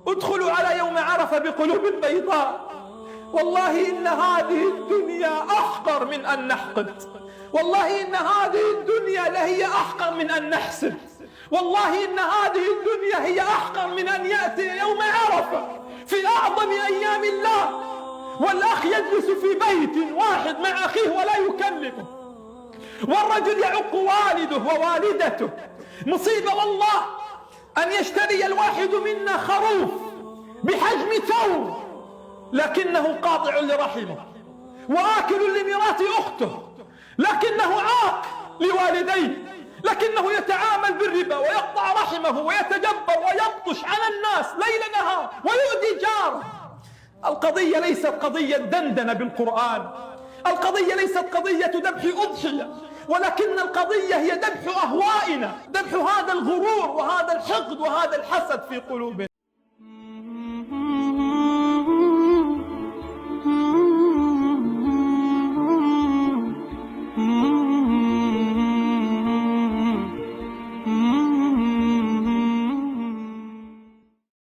ادخلوا على يوم عرفة بقلوب بيضاء. والله إن هذه الدنيا أحقر من أن نحقد، والله إن هذه الدنيا لهي أحقر من أن نحسد، والله إن هذه الدنيا هي أحقر من أن يأتي يوم عرفة في أعظم أيام الله والأخ يجلس في بيت واحد مع أخيه ولا يكلمه، والرجل يعق والده ووالدته. مصيبة والله أن يشتري الواحد منا خروف بحجم ثور لكنه قاطع لرحمه، وآكل لميراث أخته، لكنه عاق لوالديه، لكنه يتعامل بالربا ويقطع رحمه ويتجبر ويبطش على الناس ليل نهار ويؤذي جاره. القضية ليست قضية دندنة بالقرآن، القضية ليست قضية ذبح أضحية، ولكن القضية هي ذبح أهوائنا، ذبح هذا الغرور وهذا الحقد وهذا الحسد في قلوبنا.